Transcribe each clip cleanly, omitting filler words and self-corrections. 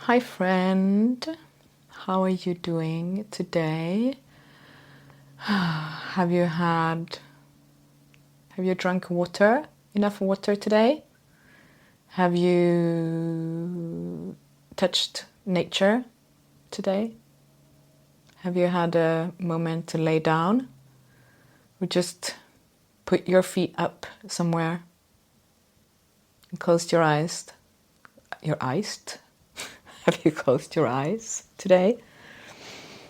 Hi friend, how are you doing today? Have you drunk water? Enough water today? Have you touched nature today? Have you had a moment to lay down? Or just put your feet up somewhere and closed your eyes? Your eyes? Have you closed your eyes today?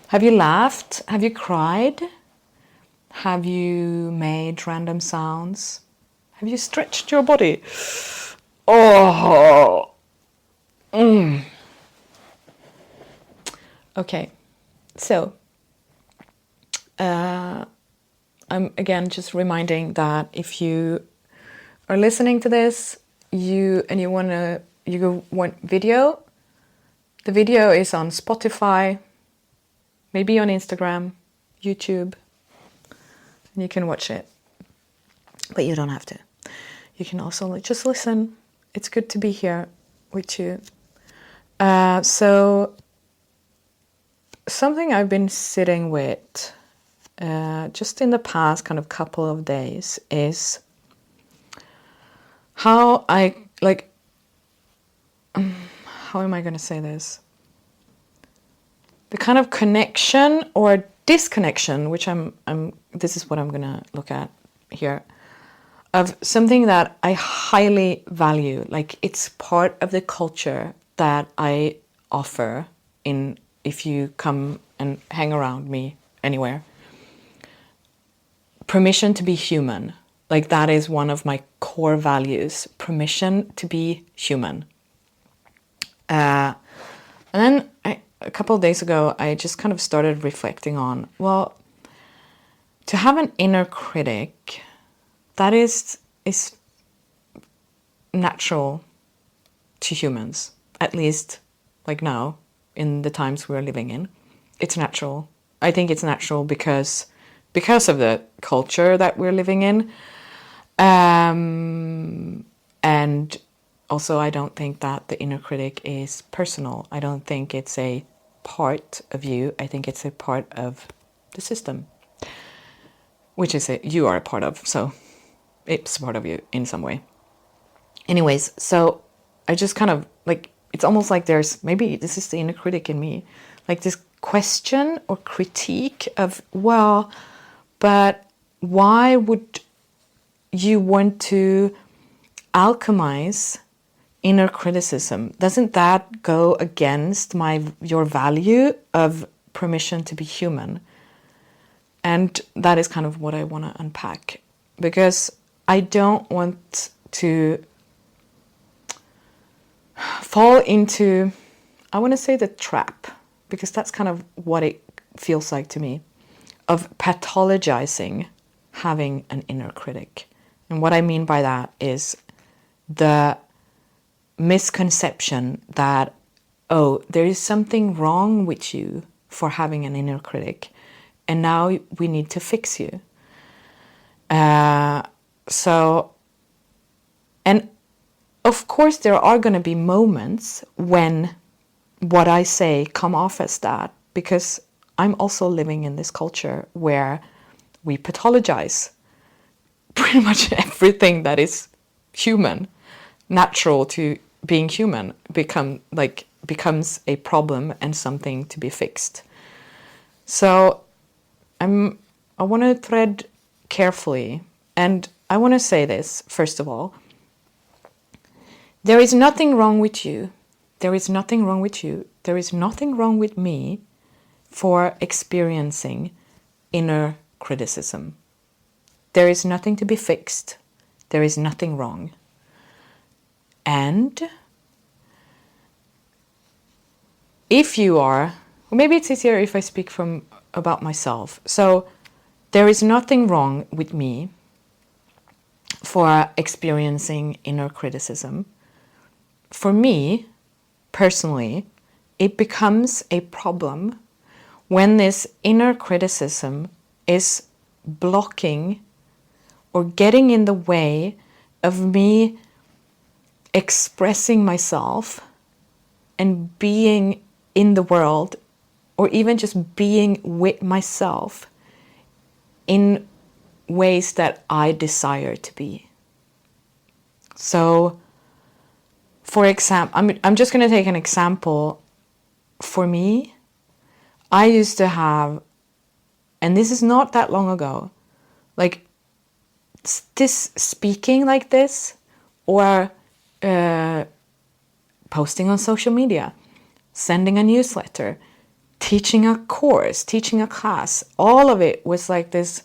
Have you laughed? Have you cried? Have you made random sounds? Have you stretched your body? Oh! Okay, so I'm again just reminding that if you are listening to this, you want video, the video is on Spotify, maybe on Instagram, YouTube, and you can watch it. But you don't have to. You can also just listen. It's good to be here with you. So something I've been sitting with just in the past kind of couple of days is how how am I going to say this? The kind of connection or disconnection, which this is what I'm going to look at here, of something that I highly value. Like it's part of the culture that I offer if you come and hang around me anywhere. Permission to be human. Like that is one of my core values. Permission to be human. And then a couple of days ago, I just kind of started reflecting on, well, to have an inner critic, that is natural to humans, at least like now, in the times we're living in. It's natural. I think it's natural because of the culture that we're living in. And also, I don't think that the inner critic is personal. I don't think it's a part of you. I think it's a part of the system, which is you are a part of. So it's part of you in some way. Anyways, so I just kind of it's almost like there's, maybe this is the inner critic in me, like this question or critique of, well, but why would you want to alchemize inner criticism? Doesn't that go against your value of permission to be human? And that is kind of what I want to unpack, because I don't want to fall into, I want to say, the trap, because that's kind of what it feels like to me, of pathologizing having an inner critic. And what I mean by that is the misconception that, oh, there is something wrong with you for having an inner critic, and now we need to fix you. And of course there are going to be moments when what I say come off as that, because I'm also living in this culture where we pathologize pretty much everything that is human, natural to being human, becomes a problem and something to be fixed. So I want to tread carefully, and I want to say this first of all. There is nothing wrong with you. There is nothing wrong with you. There is nothing wrong with me for experiencing inner criticism. There is nothing to be fixed. There is nothing wrong. And if you are, or maybe it's easier if I speak about myself. So there is nothing wrong with me for experiencing inner criticism. For me, personally, it becomes a problem when this inner criticism is blocking or getting in the way of me expressing myself and being in the world, or even just being with myself in ways that I desire to be. So, for example, I'm just going to take an example. For me, I used to have, and this is not that long ago, like this speaking like this, or posting on social media, sending a newsletter, teaching a course, teaching a class. All of it was like this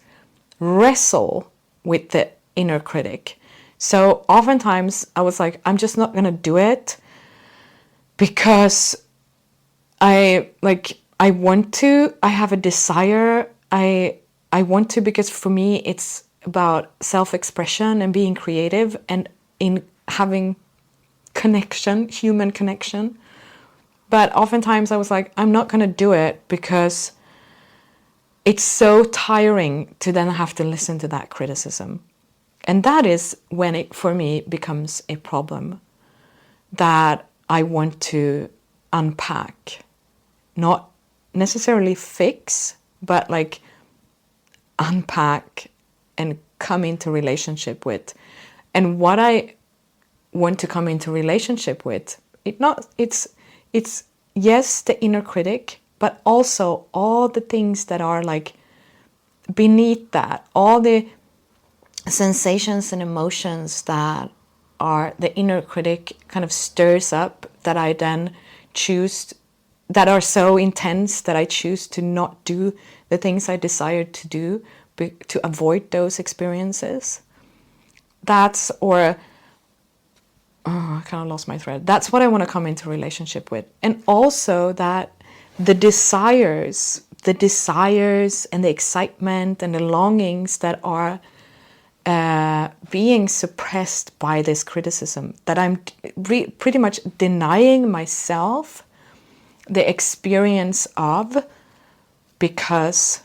wrestle with the inner critic. So oftentimes I was like, I'm just not going to do it because I want to, I have a desire, I want to, because for me it's about self-expression and being creative and in having connection, human connection. But oftentimes I was like, I'm not going to do it because it's so tiring to then have to listen to that criticism. And that is when it, for me, becomes a problem that I want to unpack. Not necessarily fix, but like unpack and come into relationship with. And what I want to come into relationship with, it's yes, the inner critic, but also all the things that are like beneath that, all the sensations and emotions that are the inner critic kind of stirs up, that I then choose, that are so intense that I choose to not do the things I desire to do, to avoid those experiences. That's, or I kind of lost my thread. That's what I want to come into relationship with. And also that the desires and the excitement and the longings that are being suppressed by this criticism, that I'm pretty much denying myself the experience of, because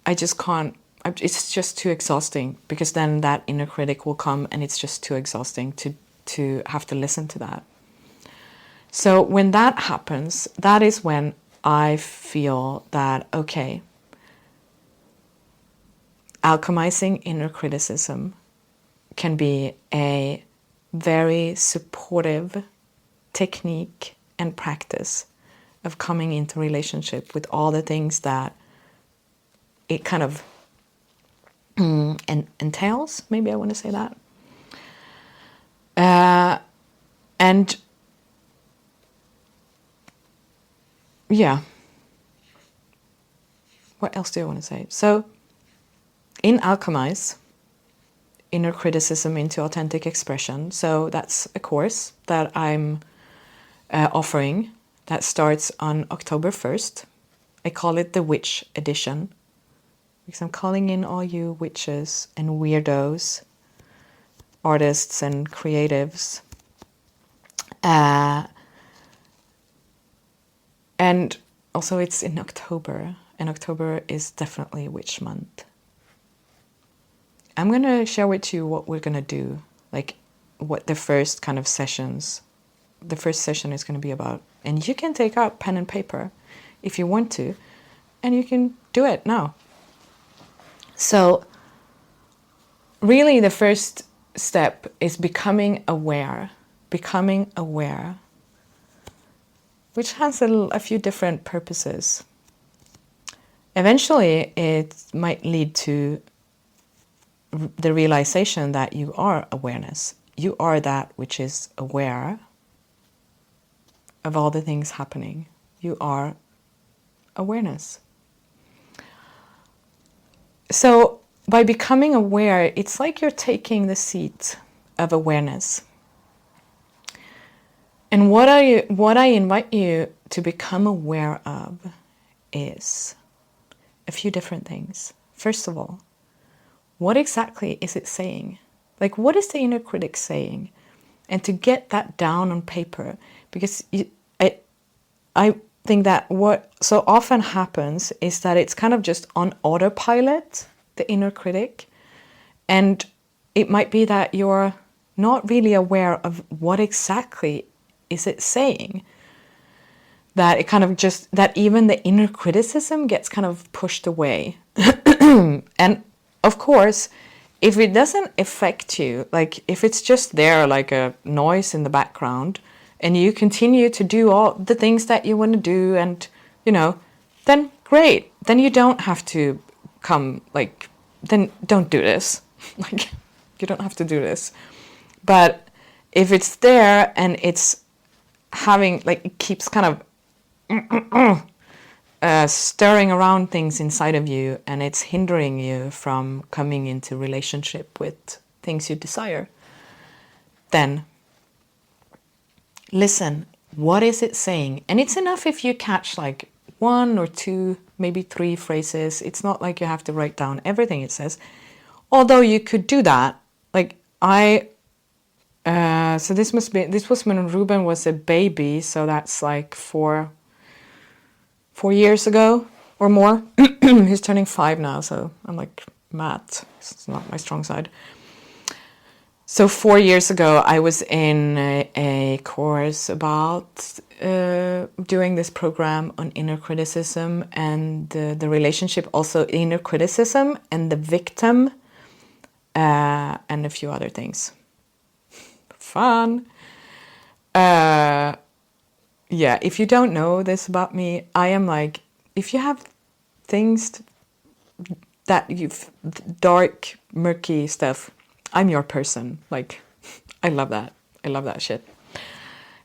I just can't, it's just too exhausting, because then that inner critic will come and it's just too exhausting to have to listen to that. So when that happens, that is when I feel that, okay, alchemizing inner criticism can be a very supportive technique and practice of coming into relationship with all the things that it kind of entails. Maybe I want to say that. And yeah, what else do I want to say? So in Alchemize, Inner Criticism into Authentic Expression, so that's a course that I'm offering that starts on October 1st. I call it the Witch Edition, because I'm calling in all you witches and weirdos, artists and creatives. And also it's in October, and October is definitely witch month. I'm going to share with you what we're going to do, like what the first kind of sessions, the first session is going to be about. And you can take out pen and paper if you want to, and you can do it now. So really the first step is becoming aware, which has a few different purposes. Eventually, it might lead to the realization that you are awareness. You are that which is aware of all the things happening. You are awareness. So by becoming aware, it's like you're taking the seat of awareness. And what I invite you to become aware of is a few different things. First of all, what exactly is it saying? Like, what is the inner critic saying? And to get that down on paper, because I think that what so often happens is that it's kind of just on autopilot, the inner critic, and it might be that you're not really aware of what exactly is it saying. that it kind of just, that even the inner criticism gets kind of pushed away. And of course, if it doesn't affect you, like if it's just there like a noise in the background, and you continue to do all the things that you want to do, and then great. Then you don't have to come, like, then don't do this. Like, you don't have to do this. But if it's there and it's having, like, it keeps kind of stirring around things inside of you, and it's hindering you from coming into relationship with things you desire, then listen, what is it saying? And it's enough if you catch like 1 or 2, maybe 3 phrases. It's not like you have to write down everything it says, although you could do that. Like so this was when Ruben was a baby, so that's like 4 years ago or more. He's turning 5 now, so I'm like, math, it's not my strong side. So 4 years ago, I was in a course about doing this program on inner criticism and the relationship, also inner criticism and the victim, and a few other things. Fun. Yeah, if you don't know this about me, I am like, if you have things that you've, dark, murky stuff, I'm your person. Like, I love that. I love that shit.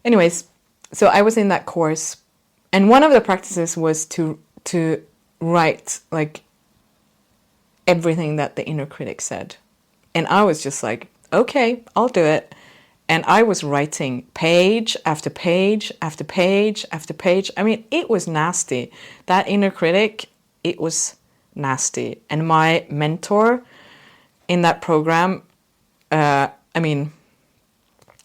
Anyways, so I was in that course, and one of the practices was to write like everything that the inner critic said. And I was just like, okay, I'll do it. And I was writing page after page after page after page. I mean, it was nasty. That inner critic, it was nasty. And my mentor in that program, I mean,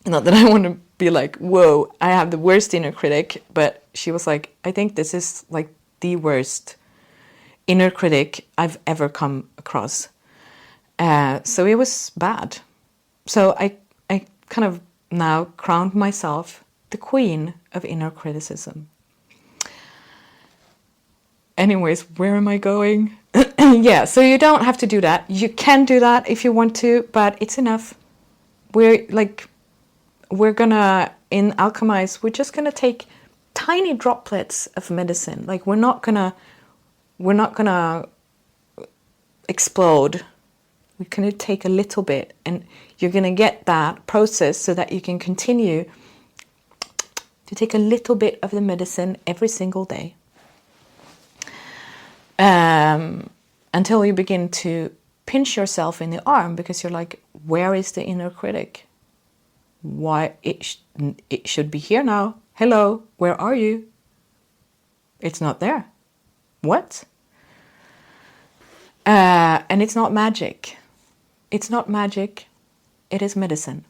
not that I want to be like, whoa, I have the worst inner critic, but she was like, I think this is like the worst inner critic I've ever come across. So it was bad. So I kind of now crowned myself the queen of inner criticism. Anyways, where am I going? Yeah, so you don't have to do that. You can do that if you want to, but it's enough. We're gonna, in alchemize, we're just gonna take tiny droplets of medicine. Like, we're not gonna explode. We're gonna take a little bit, and you're gonna get that process so that you can continue to take a little bit of the medicine every single day. Until you begin to pinch yourself in the arm, because you're like, where is the inner critic? Why, it should be here now. Hello, where are you? It's not there. What? And it's not magic. It's not magic. It is medicine,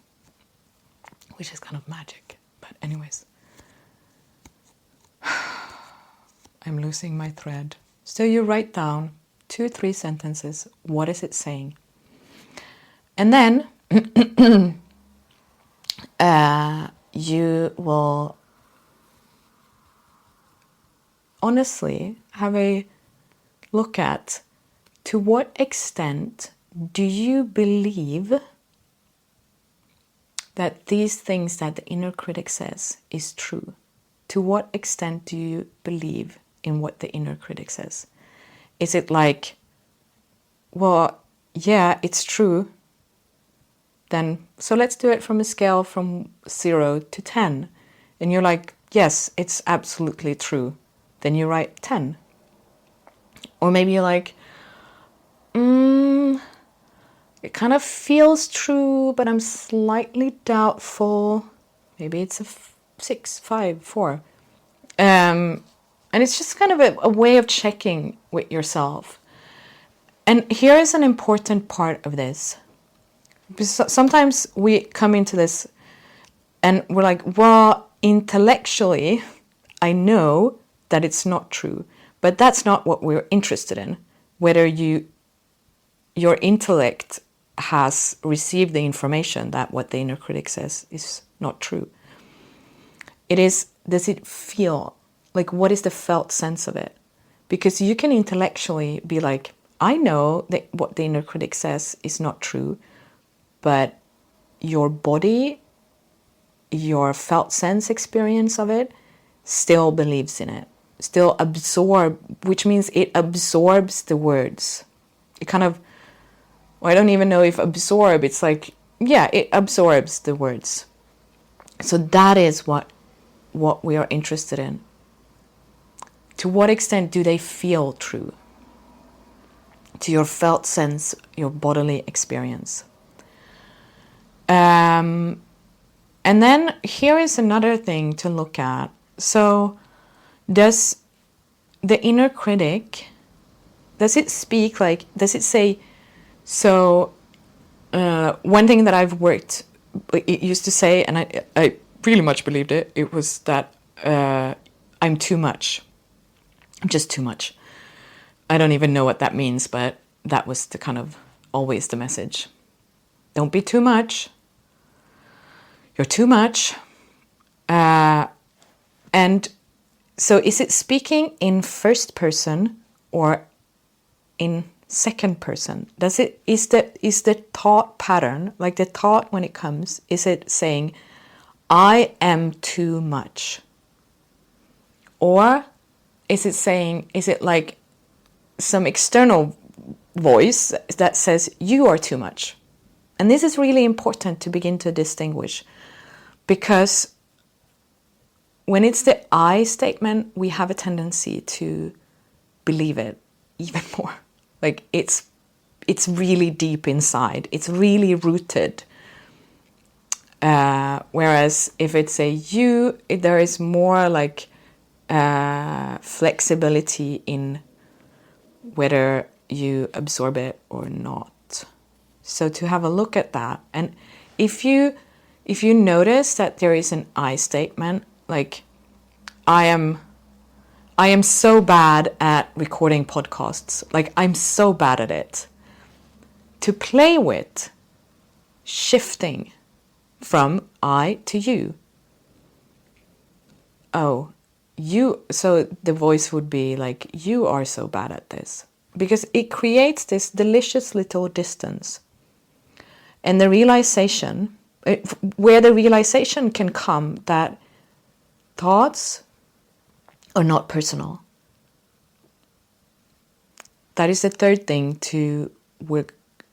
which is kind of magic. But anyways, I'm losing my thread. So you write down 2-3 sentences. What is it saying? And then you will honestly have a look at, to what extent do you believe that these things that the inner critic says is true? To what extent do you believe in what the inner critic says? Is it like, well, yeah, it's true. Then, so let's do it from a scale from 0 to 10. And you're like, yes, it's absolutely true. Then you write 10. Or maybe you're like, it kind of feels true, but I'm slightly doubtful. Maybe it's a 6, 5, 4. And it's just kind of a way of checking with yourself. And here is an important part of this. Because sometimes we come into this and we're like, well, intellectually, I know that it's not true. But that's not what we're interested in. Whether your intellect has received the information that what the inner critic says is not true. It is, does it feel Like, what is the felt sense of it? Because you can intellectually be like, I know that what the inner critic says is not true, but your body, your felt sense experience of it still believes in it, still which means it absorbs the words. It kind of, well, I don't even know if absorb, it's like, yeah, it absorbs the words. So that is what we are interested in. To what extent do they feel true to your felt sense, your bodily experience? And then here is another thing to look at. So does the inner critic, does it speak like, does it say, so one thing that I've worked, it used to say, and I really much believed it, it was that I'm too much. I'm just too much. I don't even know what that means, but that was the kind of always the message. Don't be too much. You're too much. And so is it speaking in first person or in second person? Is the thought pattern, like the thought when it comes, is it saying, I am too much? Or is it like some external voice that says, you are too much? And this is really important to begin to distinguish, because when it's the I statement, we have a tendency to believe it even more. Like it's really deep inside. It's really rooted. Whereas if it's a you, there is more like flexibility in whether you absorb it or not. So to have a look at that, and if you notice that there is an I statement, like I am so bad at recording podcasts, like I'm so bad at it, to play with shifting from I to you. Oh, you, so the voice would be like, you are so bad at this, because it creates this delicious little distance. And the realization, where the realization can come that thoughts are not personal. That is the third thing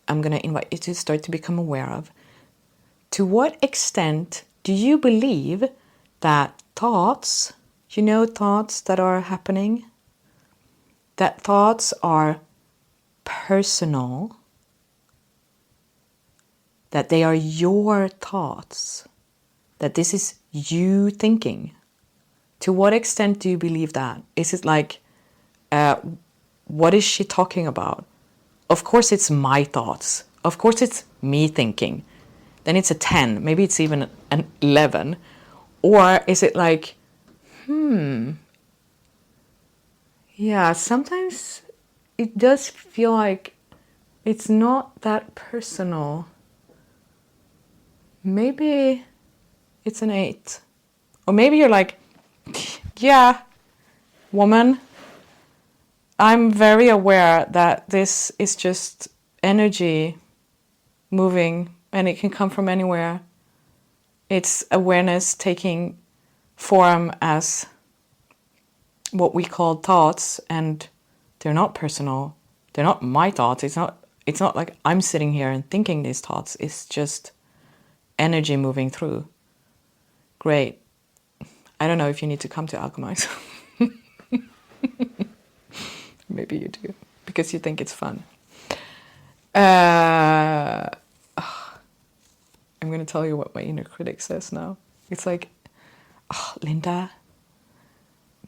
I'm going to invite you to start to become aware of. To what extent do you believe that thoughts, thoughts that are happening, that thoughts are personal, that they are your thoughts, that this is you thinking? To what extent do you believe that? Is it like, what is she talking about? Of course it's my thoughts. Of course it's me thinking. Then it's a 10, maybe it's even an 11. Or is it like, yeah, sometimes it does feel like it's not that personal. Maybe it's an 8. Or maybe you're like, yeah, woman, I'm very aware that this is just energy moving and it can come from anywhere. It's awareness taking form as what we call thoughts, and they're not personal. They're not my thoughts. It's not like I'm sitting here and thinking these thoughts. It's just energy moving through. Great. I don't know if you need to come to alchemize. Maybe you do, because you think it's fun. I'm going to tell you what my inner critic says now. It's like, oh, Linda,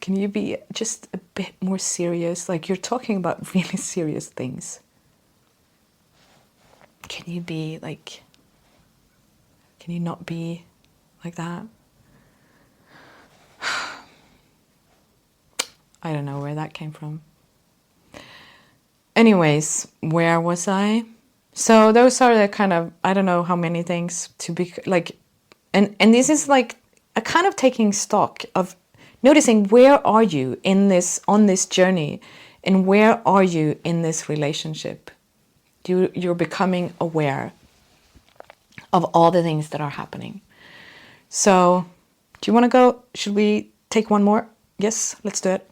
can you be just a bit more serious? Like, you're talking about really serious things. Can you not be like that? I don't know where that came from. Anyways, where was I? So those are the kind of, I don't know how many things to be like, and this is like a kind of taking stock of noticing where are you in this, on this journey, and where are you in this relationship. You're becoming aware of all the things that are happening. So, do you want to go? Should we take one more? Yes, let's do it.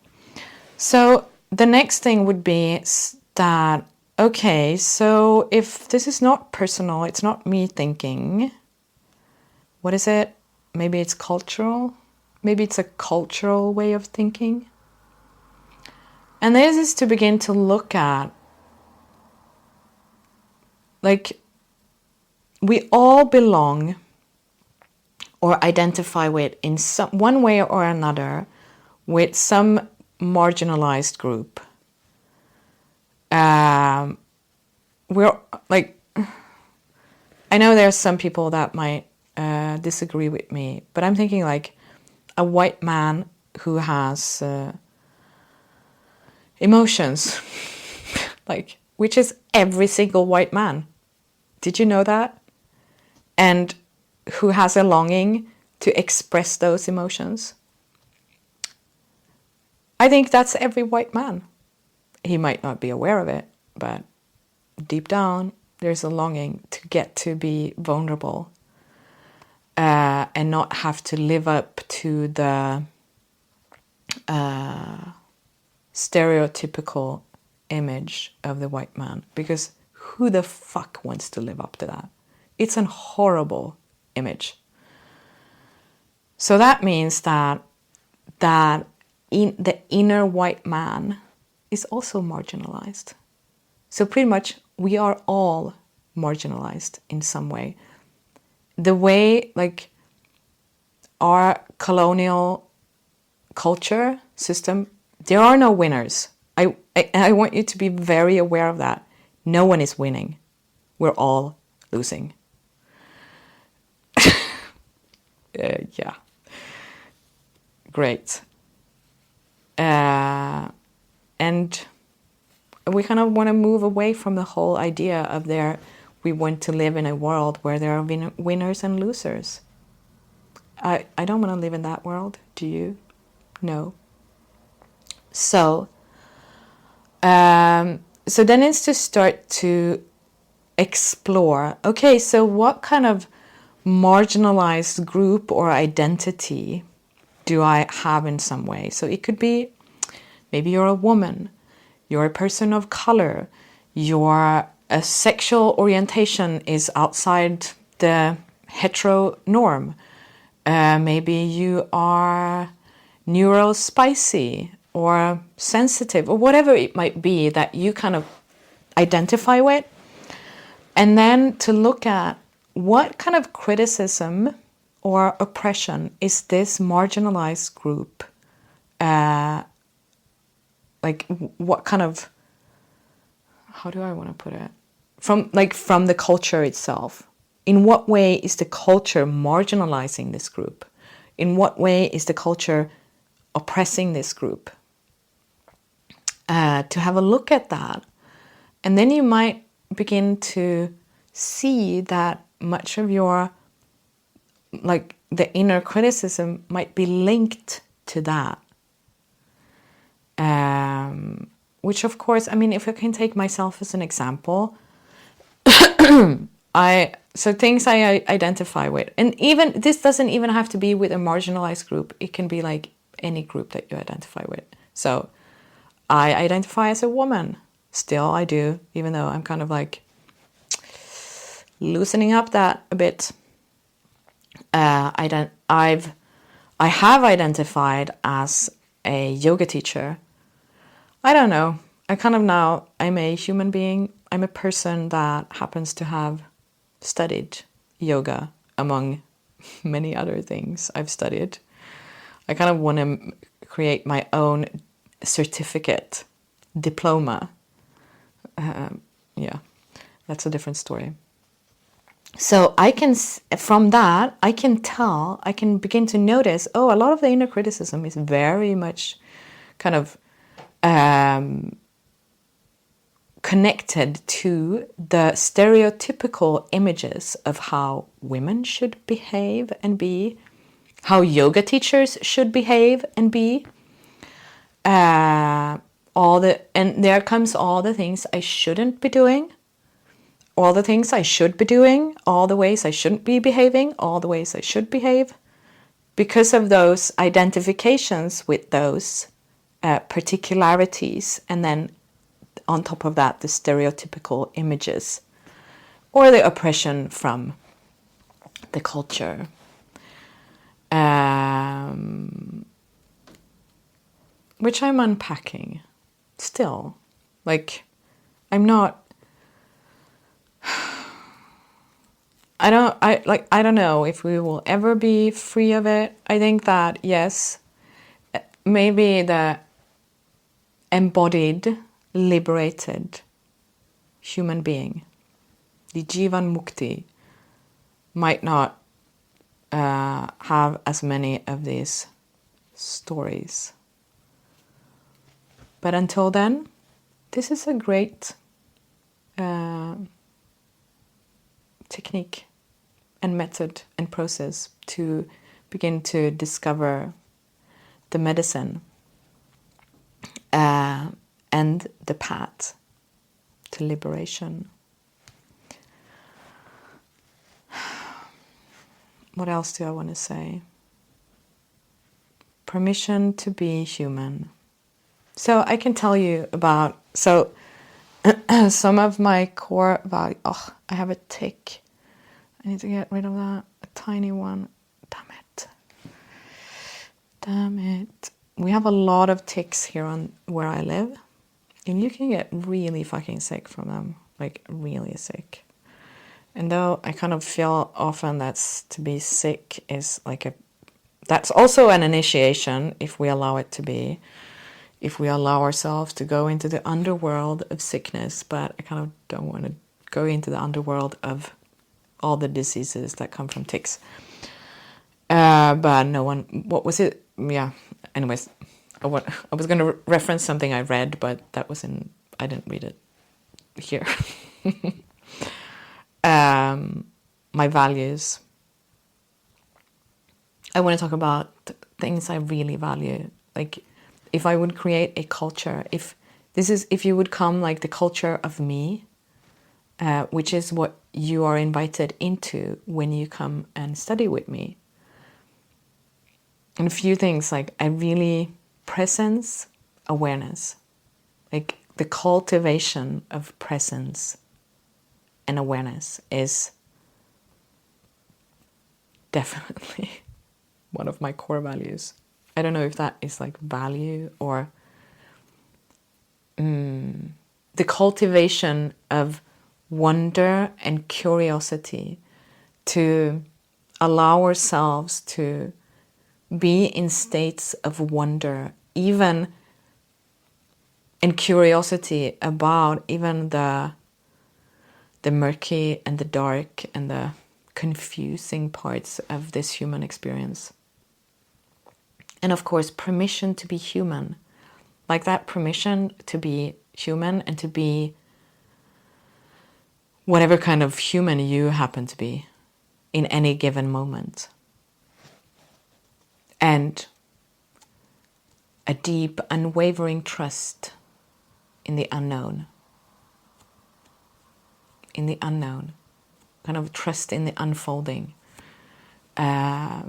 So, the next thing would be that, okay, so if this is not personal, it's not me thinking, what is it? Maybe it's cultural. Maybe it's a cultural way of thinking. And this is to begin to look at, like, we all belong or identify with, in some one way or another, with some marginalized group. We're like, I know there's some people that might disagree with me, but I'm thinking like a white man who has emotions, like, which is every single white man. Did you know that? And who has a longing to express those emotions. I think that's every white man. He might not be aware of it, but deep down, there's a longing to get to be vulnerable and not have to live up to the stereotypical image of the white man. Because who the fuck wants to live up to that? It's a horrible image. So that means that the inner white man is also marginalized. So pretty much we are all marginalized in some way. The way, like, our colonial culture system, there are no winners. I want you to be very aware of that. No one is winning. We're all losing. Yeah. Great. And we kind of want to move away from the whole idea of we want to live in a world where there are winners and losers. I don't want to live in that world. Do you? No. So then it's to start to explore, okay, so what kind of marginalized group or identity do I have in some way? So it could be, maybe you're a woman, you're a person of color, your sexual orientation is outside the hetero norm. Maybe you are neurospicy or sensitive or whatever it might be that you kind of identify with. And then to look at what kind of criticism or oppression is this marginalized group, like what kind of, how do I want to put it? From the culture itself. In what way is the culture marginalizing this group? In what way is the culture oppressing this group? To have a look at that. And then you might begin to see that much of your, like, the inner criticism might be linked to that. Which, of course, I mean, if I can take myself as an example, so things I identify with, and even this doesn't even have to be with a marginalized group. It can be like any group that you identify with. So I identify as a woman. Still, I do, even though I'm kind of like loosening up that a bit. I have identified as a yoga teacher. I don't know. I'm a human being. I'm a person that happens to have studied yoga among many other things I've studied. I kind of want to create my own certificate, diploma. Yeah, that's a different story. So from that, I can begin to notice, a lot of the inner criticism is very much kind of connected to the stereotypical images of how women should behave and be, how yoga teachers should behave and be. And there comes all the things I shouldn't be doing, all the things I should be doing, all the ways I shouldn't be behaving, all the ways I should behave, because of those identifications with those particularities, and then on top of that, the stereotypical images or the oppression from the culture. Which I'm unpacking still. Like, I'm not... I don't know if we will ever be free of it. I think that, yes, maybe the embodied, liberated human being, the Jivan Mukti, might not have as many of these stories. But until then, this is a great technique and method and process to begin to discover the medicine and the path to liberation. What else do I want to say? Permission to be human. So I can tell you about, some of my core values. Oh, I have a tick. I need to get rid of that. A tiny one. Damn it. We have a lot of ticks here on where I live. And you can get really fucking sick from them. Like, really sick. And though I kind of feel often that's to be sick is like that's also an initiation, if we allow it to be. If we allow ourselves to go into the underworld of sickness, but I kind of don't want to go into the underworld of all the diseases that come from ticks. But no one, what was it? Yeah, anyways, I was going to reference something I read, but that was I didn't read it here. My values. I want to talk about things I really value. Like, if I would create a culture, if you would come like the culture of me, which is what you are invited into when you come and study with me. And a few things, like I really presence, awareness, like the cultivation of presence and awareness is definitely one of my core values. I don't know if that is like value or the cultivation of wonder and curiosity, to allow ourselves to be in states of wonder, even in curiosity about even the murky and the dark and the confusing parts of this human experience. And of course, permission to be human. Like that permission to be human and to be whatever kind of human you happen to be in any given moment. And a deep, unwavering trust in the unknown. In the unknown. Kind of trust in the unfolding. Yeah.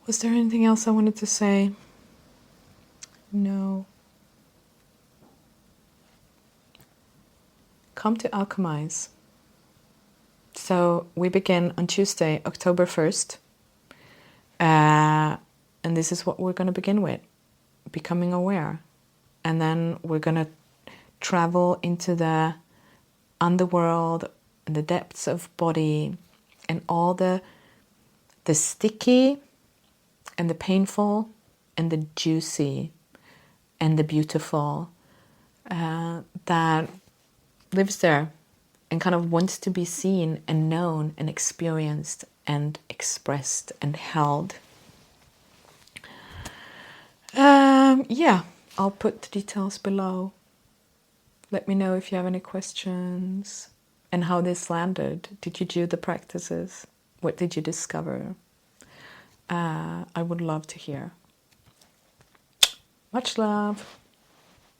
Was there anything else I wanted to say? No. Come to alchemize. So we begin on Tuesday, October 1st. And this is what we're going to begin with. Becoming aware. And then we're going to travel into the underworld and the depths of body and all the sticky and the painful and the juicy and the beautiful that lives there and kind of wants to be seen and known and experienced and expressed and held. Yeah, I'll put the details below. Let me know if you have any questions. and how this landed. Did you do the practices? What did you discover? I would love to hear. Much love.